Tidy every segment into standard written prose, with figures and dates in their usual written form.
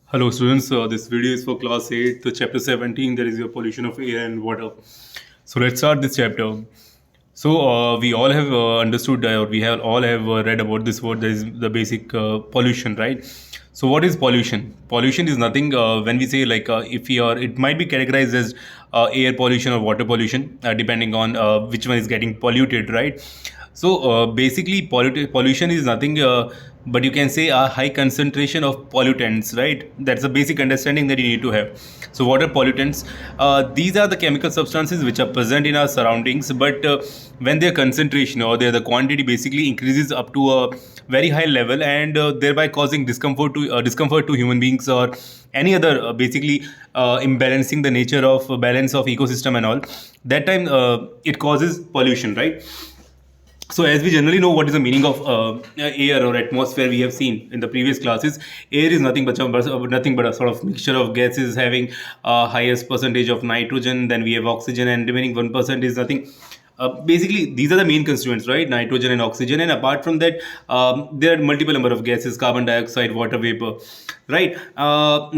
Hello students, this video is for class 8, the chapter 17, that is your pollution of air and water. So let's start this chapter. So we all have understood or we have all have read about this word, that is the basic pollution, right? So what is pollution? Pollution is nothing when we say like if we are, it might be categorized as air pollution or water pollution depending on which one is getting polluted, right? So basically, pollution is nothing but you can say a high concentration of pollutants, right? That's the basic understanding that you need to have. So, what are pollutants? These are the chemical substances which are present in our surroundings, but when their concentration or the quantity basically increases up to a very high level and thereby causing discomfort to human beings or any other basically imbalancing the nature of balance of ecosystem and all, that time it causes pollution, right? So, as we generally know, what is the meaning of air or atmosphere? We have seen in the previous classes, air is nothing but a sort of mixture of gases having highest percentage of nitrogen. Then we have oxygen, and remaining 1% is nothing. Basically, these are the main constituents, right? Nitrogen and oxygen. And apart from that, there are multiple number of gases: carbon dioxide, water vapor, right? Now,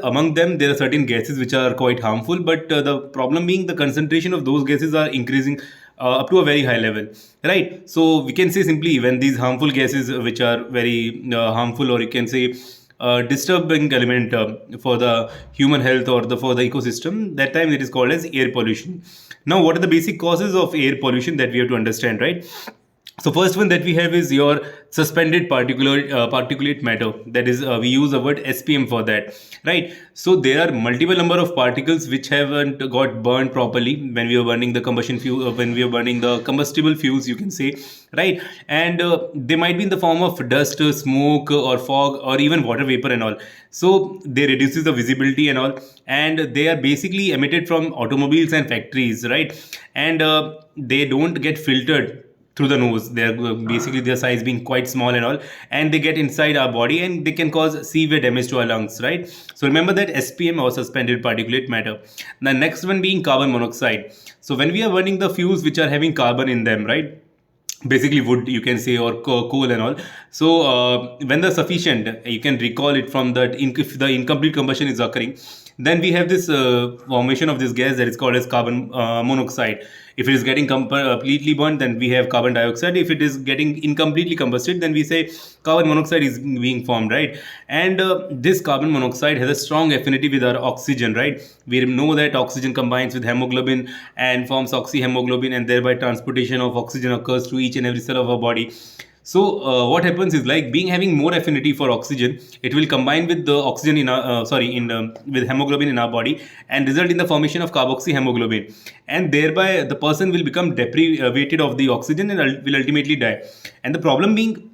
among them there are certain gases which are quite harmful, but the problem being the concentration of those gases are increasing up to a very high level, right? So we can say simply when these harmful gases which are very harmful, or you can say disturbing element for the human health or for the ecosystem, that time it is called as air pollution. Now, what are the basic causes of air pollution that we have to understand, right? So first one that we have is your suspended particulate matter. That is, we use the word SPM for that, right? So there are multiple number of particles which haven't got burned properly when we are burning the combustion fuel, when we are burning the combustible fuels, you can say, right? And they might be in the form of dust, smoke, or fog, or even water vapor and all. So they reduces the visibility and all, and they are basically emitted from automobiles and factories, right? And they don't get filtered through the nose. They're basically their size being quite small and all, and they get inside our body and they can cause severe damage to our lungs, right? So remember that SPM, or suspended particulate matter. The next one being carbon monoxide. So when we are burning the fuels which are having carbon in them, right? Basically wood, you can say, or coal and all. So when the sufficient, you can recall it from that, if the incomplete combustion is occurring, then we have this formation of this gas that is called as carbon monoxide. If it is getting completely burnt, then we have carbon dioxide. If it is getting incompletely combusted, then we say carbon monoxide is being formed, right? And this carbon monoxide has a strong affinity with our oxygen, right? We know that oxygen combines with hemoglobin and forms oxyhemoglobin, and thereby transportation of oxygen occurs to each and every cell of our body. So what happens is, like, being having more affinity for oxygen, it will combine with the oxygen in our with hemoglobin in our body and result in the formation of carboxyhemoglobin, and thereby the person will become deprivated of the oxygen and will ultimately die. And the problem being,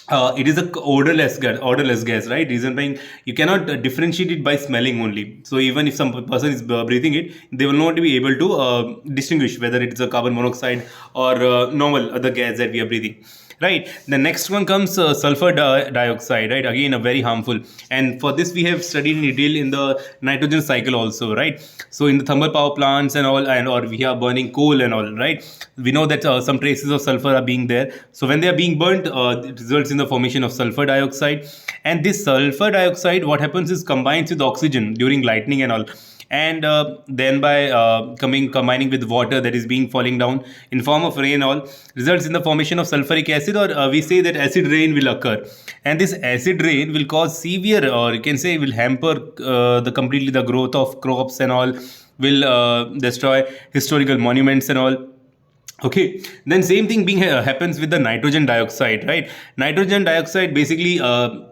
it is a odorless gas, right? Reason being, you cannot differentiate it by smelling only. So even if some person is breathing it, they will not be able to distinguish whether it is a carbon monoxide or normal other gas that we are breathing, right? The next one comes sulfur dioxide, right? Again, a very harmful. And for this we have studied in detail in the nitrogen cycle also, right? So in the thermal power plants and all, and or we are burning coal and all, right? We know that some traces of sulfur are being there. So when they are being burnt, it results in the formation of sulfur dioxide. And this sulfur dioxide, what happens is, combines with oxygen during lightning and all, and then by combining with water that is being falling down in form of rain, all results in the formation of sulfuric acid, or we say that acid rain will occur. And this acid rain will cause severe, or you can say will hamper the completely the growth of crops and all, will destroy historical monuments and all. Okay, then same thing being happens with the nitrogen dioxide, right? Nitrogen dioxide basically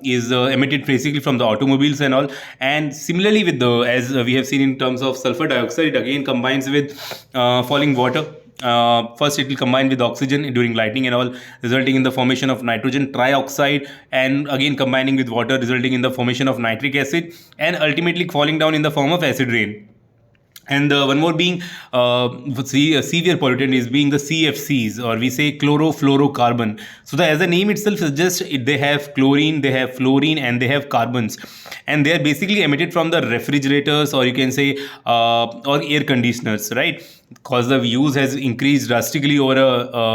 is emitted basically from the automobiles and all, and similarly with the, as we have seen in terms of sulfur dioxide, it again combines with falling water. First, it will combine with oxygen during lightning and all, resulting in the formation of nitrogen trioxide, and again combining with water, resulting in the formation of nitric acid, and ultimately falling down in the form of acid rain. And one more being severe pollutant is being the CFCs, or we say chlorofluorocarbon. So as the name itself suggests, they have chlorine, they have fluorine, and they have carbons, and they are basically emitted from the refrigerators, or you can say or air conditioners, right? because the use has increased drastically over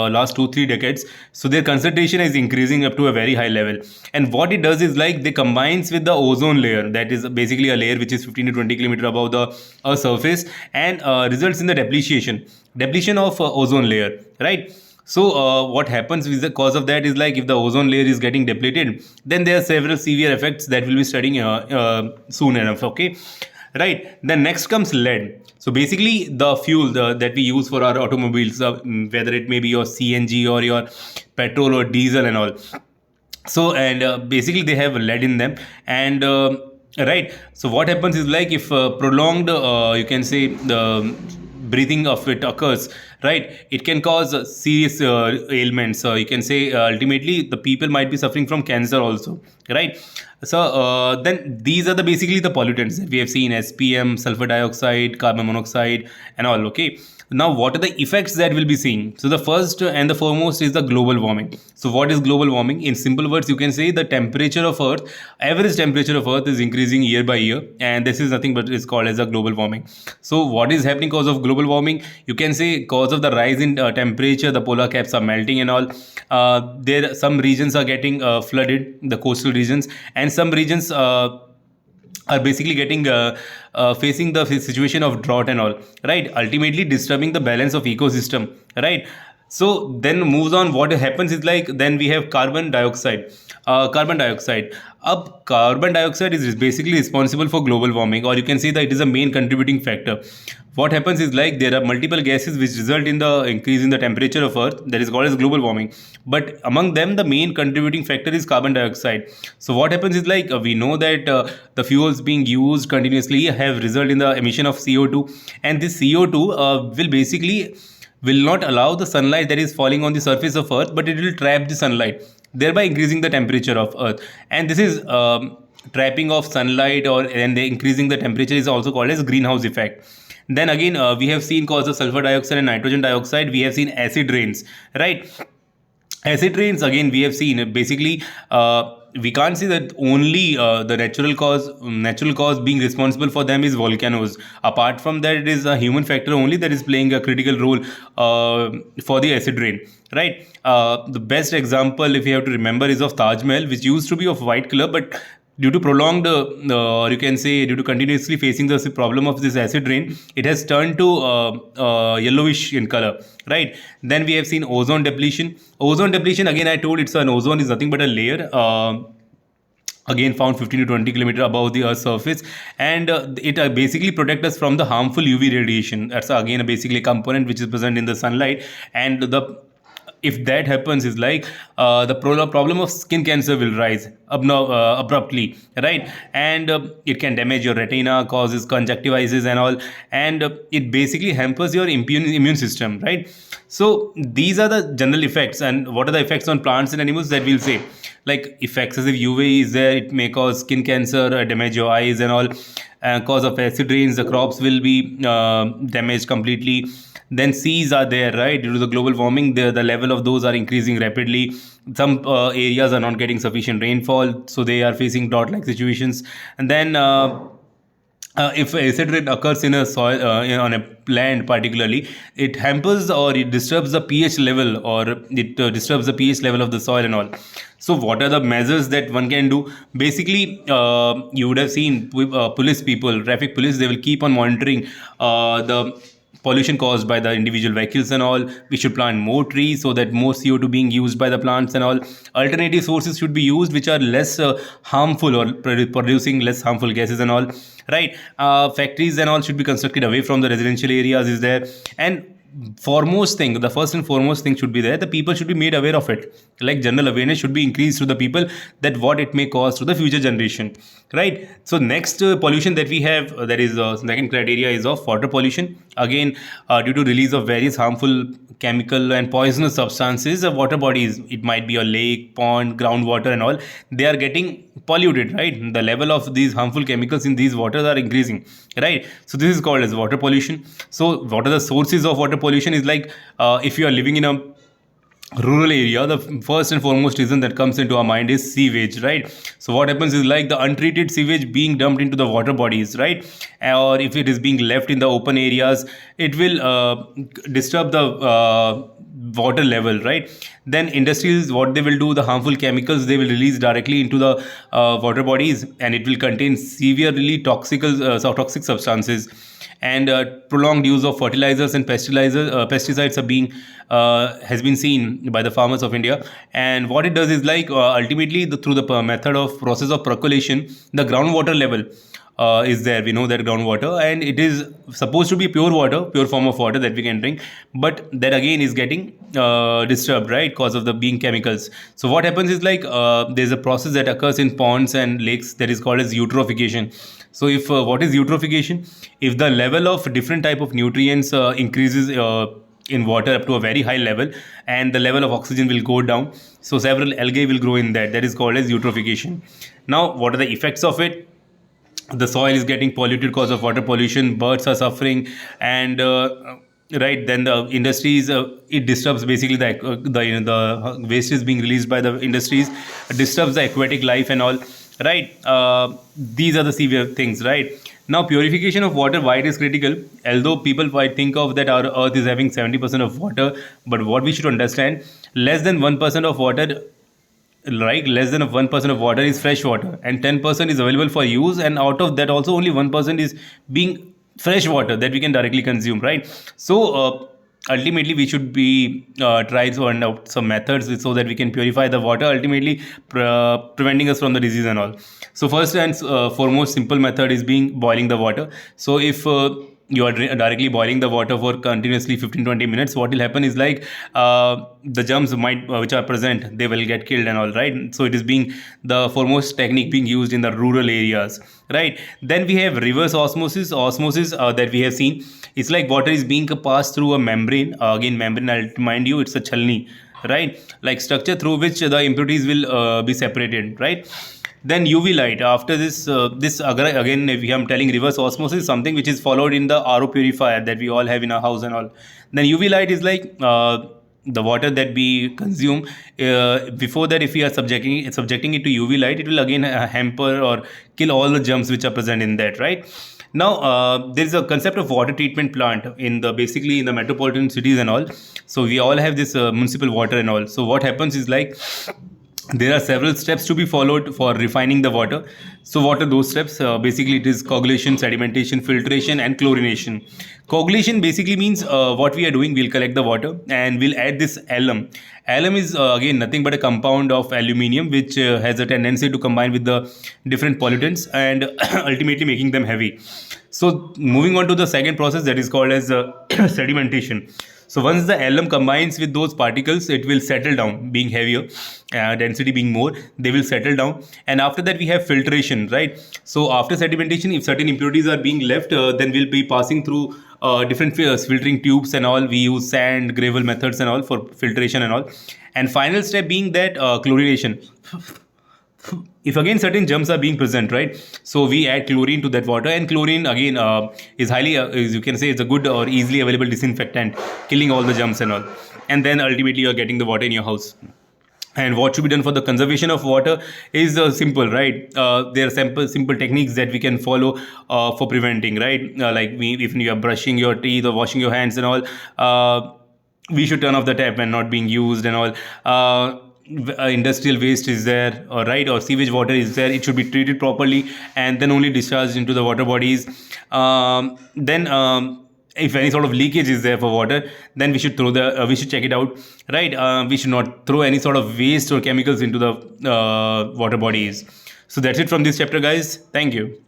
last 2-3 decades. So their concentration is increasing up to a very high level. And what it does is like they combines with the ozone layer, that is basically a layer which is 15 to 20 kilometer above the Earth's surface, and results in the depletion of ozone layer, right? So what happens with the cause of that is like if the ozone layer is getting depleted, then there are several severe effects that we'll be studying soon enough. Okay, right. Then next comes lead. So basically, the fuel that we use for our automobiles, whether it may be your CNG or your petrol or diesel and all. So and basically they have lead in them, and right. So what happens is like if prolonged, you can say the breathing of it occurs, right, it can cause serious ailments. You can say ultimately the people might be suffering from cancer also, right? So then these are the basically the pollutants that we have seen: SPM, sulfur dioxide, carbon monoxide, and all. Okay, now what are the effects that we'll be seeing? So the first and the foremost is the global warming. So what is global warming? In simple words, you can say the temperature of Earth, average temperature of Earth is increasing year by year, and this is nothing but is called as a global warming. So what is happening cause of global warming? You can say cause of the rise in temperature, the polar caps are melting and all. There some regions are getting flooded, the coastal regions, and some regions are basically getting facing the situation of drought and all, right, ultimately disturbing the balance of ecosystem, right? So then moves on, what happens is like then we have carbon dioxide. Carbon dioxide is basically responsible for global warming, or you can say that it is a main contributing factor. What happens is like there are multiple gases which result in the increase in the temperature of Earth, that is called as global warming, but among them the main contributing factor is carbon dioxide. So what happens is like we know that the fuels being used continuously have result in the emission of CO2, and this CO2 will not allow the sunlight that is falling on the surface of Earth, but it will trap the sunlight, thereby increasing the temperature of Earth. And this is trapping of sunlight or and increasing the temperature is also called as greenhouse effect. Then again, we have seen cause of sulfur dioxide and nitrogen dioxide, we have seen acid rains, right? Acid rains, again, we have seen basically we can't say that only the natural cause being responsible for them is volcanoes. Apart from that, it is a human factor only that is playing a critical role for the acid rain, right? The best example, if you have to remember, is of Taj Mahal, which used to be of white color, but due to prolonged, or you can say due to continuously facing the problem of this acid rain, it has turned to yellowish in color, right? Then we have seen ozone depletion. Ozone depletion, again, I told it's an ozone is nothing but a layer. Again, found 15 to 20 kilometer above the Earth's surface, and it basically protect us from the harmful UV radiation. That's again basically a component which is present in the sunlight, and if that happens is like the problem of skin cancer will rise abruptly, right? And it can damage your retina, causes conjunctivitis and all, and it basically hampers your immune system, right? So these are the general effects. And what are the effects on plants and animals that we'll say? Like if excessive UV is there, it may cause skin cancer, damage your eyes and all. Cause of acid rains, the crops will be damaged completely. Then seas are there, right? Due to the global warming, the level of those are increasing rapidly. Some areas are not getting sufficient rainfall, so they are facing drought-like situations. And then if acid rain occurs in a soil, on a land particularly, it hampers or it disturbs the pH level, or it disturbs the pH level of the soil and all. So what are the measures that one can do? Basically, you would have seen traffic police, they will keep on monitoring the pollution caused by the individual vehicles and all. We should plant more trees so that more CO2 being used by the plants and all. Alternative sources should be used which are less harmful, or producing less harmful gases and all, right? Factories and all should be constructed away from the residential areas is there. And the first and foremost thing should be there, the people should be made aware of it. Like general awareness should be increased to the people that what it may cause to the future generation, right? So next pollution that we have, that is second criteria, is of water pollution. Again, due to release of various harmful chemical and poisonous substances, water bodies, it might be a lake, pond, groundwater and all, they are getting polluted, right? The level of these harmful chemicals in these waters are increasing, right? So this is called as water pollution. So what are the sources of water pollution? Is like if you are living in a rural area, the first and foremost reason that comes into our mind is sewage, right? So what happens is like the untreated sewage being dumped into the water bodies, right? Or if it is being left in the open areas, it will disturb the water level, right? Then industries, what they will do, the harmful chemicals they will release directly into the water bodies, and it will contain severely toxic substances. And prolonged use of fertilizers and pesticides are being has been seen by the farmers of India. And what it does is like ultimately through the method of process of percolation, the groundwater level is there. We know that groundwater, and it is supposed to be pure water, pure form of water that we can drink, but that again is getting disturbed, right, because of the being chemicals. So what happens is like there's a process that occurs in ponds and lakes that is called as eutrophication. So if what is eutrophication? If the level of different type of nutrients increases in water up to a very high level, and the level of oxygen will go down, so several algae will grow in that. That is called as eutrophication. Now, what are the effects of it? The soil is getting polluted because of water pollution, birds are suffering, and right, then the industries, it disturbs basically the waste is being released by the industries, disturbs the aquatic life and all, right? These are the severe things, right? Now, purification of water, why it is critical? Although people might think of that our earth is having 70% of water, but what we should understand, less than 1% of water, right, less than 1% of water is fresh water, and 10% is available for use, and out of that also only 1% is being fresh water that we can directly consume, right? So ultimately we should be try to find out some methods so that we can purify the water, ultimately preventing us from the disease and all. So first and foremost simple method is being boiling the water. So if you are directly boiling the water for continuously 15-20 minutes, what will happen is like the germs might which are present, they will get killed and all, right? So it is being the foremost technique being used in the rural areas, right? Then we have reverse osmosis that we have seen. It's like water is being passed through a membrane, again membrane, I'll remind you, it's a chalni, right? Like structure through which the impurities will be separated, right? Then UV light. After this again, if I'm telling reverse osmosis, something which is followed in the RO purifier that we all have in our house and all. Then UV light is like the water that we consume. Before that, if we are subjecting it to UV light, it will again hamper or kill all the germs which are present in that, right? Now there is a concept of water treatment plant in the basically in the metropolitan cities and all. So we all have this municipal water and all. So what happens is like there are several steps to be followed for refining the water. So what are those steps? Basically it is coagulation, sedimentation, filtration and chlorination. Coagulation basically means what we are doing, we'll collect the water and we'll add this alum. Alum is again nothing but a compound of aluminium which has a tendency to combine with the different pollutants and ultimately making them heavy. So moving on to the second process, that is called as sedimentation. So once the alum combines with those particles, it will settle down, being heavier, density being more, they will settle down. And after that we have filtration, right? So after sedimentation, if certain impurities are being left, then we'll be passing through different filtering tubes and all. We use sand, gravel methods and all for filtration and all. And final step being that chlorination. If again certain germs are being present, right, so we add chlorine to that water, and chlorine again is highly is, you can say, it's a good or easily available disinfectant, killing all the germs and all. And then ultimately you are getting the water in your house. And what should be done for the conservation of water is simple, right? There are simple techniques that we can follow for preventing, right? If you are brushing your teeth or washing your hands and all, we should turn off the tap when not being used and all. Industrial waste is there, or right, or sewage water is there, it should be treated properly and then only discharged into the water bodies. Then if any sort of leakage is there for water, then we should we should check it out, right? We should not throw any sort of waste or chemicals into the water bodies. So that's it from this chapter, guys. Thank you.